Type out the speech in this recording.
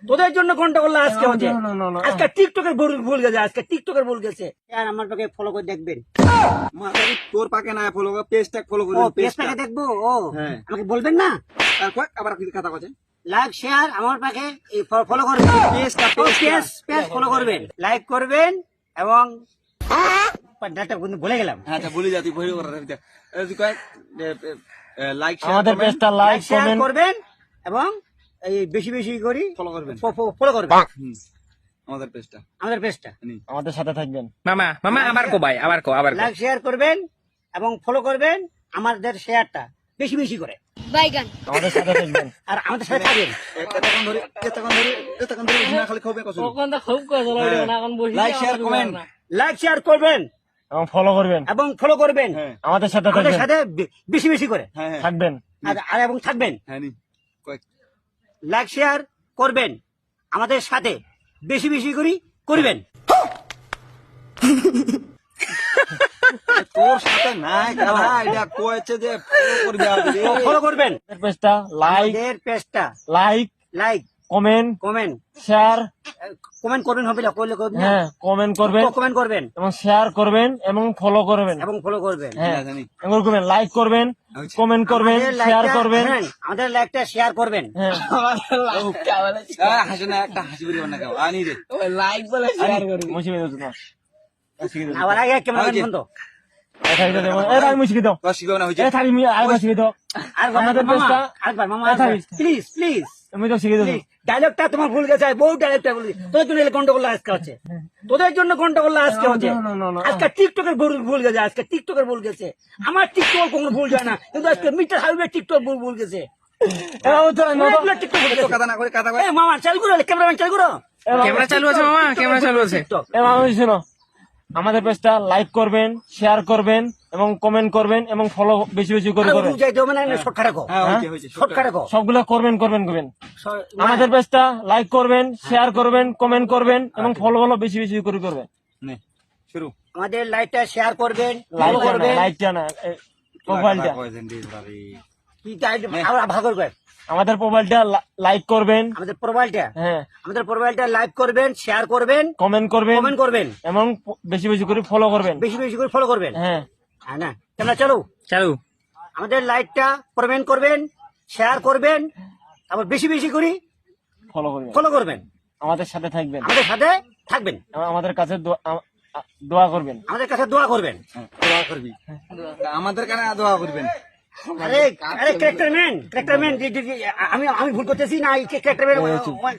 তোদের জন্য কোনটা করলে আজকে হচ্ছে আজকে টিকটকের ভুল গেছে, আজকে টিকটকের ভুল গেছে। আর আমার পাকে ফলো করে দেখবেন, তোর পাকে না ফলো পেজটা ফলো করে ও পেজটাকে দেখবো। ও আমাকে বলবেন না, তারপর আবার কি কথা বলছেন? লাইক শেয়ার আমার পাকে ফলো করবেন, পেজ ফলো করবেন, লাইক করবেন এবং ডাটা কিন্তু ভুলে গেলাম। আচ্ছা বলে যাতি ভুল করে লাইক আমাদের পেজটা লাইক শেয়ার কমেন্ট করবেন এবং এই বেশি বেশি করে ফলো করবেন। ফলো করবেন আমাদের পেজটা আমাদের সাথে থাকবেন। মামা মামা আবার কো ভাই, আবার কো লাইক শেয়ার করবেন এবং ফলো করবেন আমাদের শেয়ারটা বেশি বেশি করে, আমাদের সাথে থাকবেন। আর আমাদের সাথে থাকবেন। এতক্ষণ ধরে না খালি খাবে কসু লাইক শেয়ার করবেন এবং ফলো করবেন এবং ফলো করবেন আমাদের সাথে আমাদের থাকবেন, সাথে বেশি বেশি করে থাকবেন। আর এবং থাকবেন। হ্যাঁ নি লাইক শেয়ার করবেন আমাদের সাথে বেশি বেশি করে করবেন। তোর সাথে নাই খেলা, এটা কয়েছে যে ফলো করবে আগে ফলো করবেন আমাদের পেজটা লাইক আমাদের পেজটা like like comment comment share, comment করবেন, হবে না করলে করবেন না। হ্যাঁ কমেন্ট করবেন কমেন্ট করবেন এবং শেয়ার করবেন এবং ফলো করবেন। এবং ফলো করবেন। হ্যাঁ জানি এগুলো করবেন, লাইক করবেন, কমেন্ট করবেন, আমাদের শেয়ার লাইকটা- করবেন। হ্যাঁ, আমাদের লাইকটা শেয়ার করবেন। হ্যাঁ হাসে না একটা হাসি বেরিয়ে না কেউ আনি রে মুছে দিও না, মুছে দিও। আবার আগে ক্যামেরাম্যান Okay. বন্ধ। এই থাকি দাও, এই থাকি মুছে দাও, তো শিখবে না হইছে এই থাকি আর মুছে দাও। আরেকবার আমাদের মামা, পেজটা আরেকবার মামা, কথা প্লিজ প্লিজ তুমি তো শিখে দাও। ডায়লগটা তোমার ভুল গেছে, বহু ডায়লগটা ভুল গেছে। তোদের জন্য গন্ডগোল আজকে হচ্ছে, তোদের জন্য গন্ডগোল আজকে হচ্ছে আজকে টিকটকের ভুল গেছে, আজকে টিকটকের ভুল গেছে। আমার টিকটক কোনো ভুল যায় না, কিন্তু আজকে মিটার হাইওয়ে টিকটক ভুল গেছে। অনেকগুলো টিকটক ভুল গেছে। কথা না করে কথা কয় এই মামা চালু করো, ক্যামেরাম্যান চালু করো। ক্যামেরা চালু আছে মামা, ক্যামেরা চালু আছে। টিকটক। শোনো, আমাদের পেজটা লাইক করবেন, শেয়ার করবেন এবং কমেন্ট করবেন এবং ফলো বেশি বেশি করে করবেন। বুঝাইতে হবে না, শর্টকাট রাখো, হ্যাঁ হইছে শর্টকাট রাখো। সবগুলা করবেন করবেন করবেন। আমাদের পেজটা লাইক করবেন, শেয়ার করবেন, কমেন্ট করবেন এবং ফলো বেশি বেশি করে করবেন। নে শুরু আমাদের লাইকটা শেয়ার করবেন, ফলো করবেন। লাইকটা না, প্রোফাইলটা কি ভালো করে আমাদের প্রোফাইলটা লাইক করবেন, আমাদের প্রোফাইলটা, হ্যাঁ আমাদের প্রোফাইলটা লাইক করবেন, শেয়ার করবেন, কমেন্ট করবেন কমেন্ট করবেন, এবং বেশি বেশি করে ফলো করবেন। বেশি বেশি করে ফলো করবেন। হ্যাঁ হ্যাঁ না ক্যামেরা চালু। চালু আমাদের লাইকটা কমেন্ট করবেন, শেয়ার করবেন, আবার বেশি বেশি করে ফলো করবেন, ফলো করবেন। আমাদের সাথে থাকবেন, আমাদের সাথে থাকবেন, এবং আমাদের কাছে দোয়া করবেন। আমাদের কাছে দোয়া করবেন। দোয়া করবি আমাদের কানে দোয়া করবেন। আরে আরে ক্যারেক্টার ম্যান আমি ভুল করতেছি না, এই ক্যারেক্টার ম্যান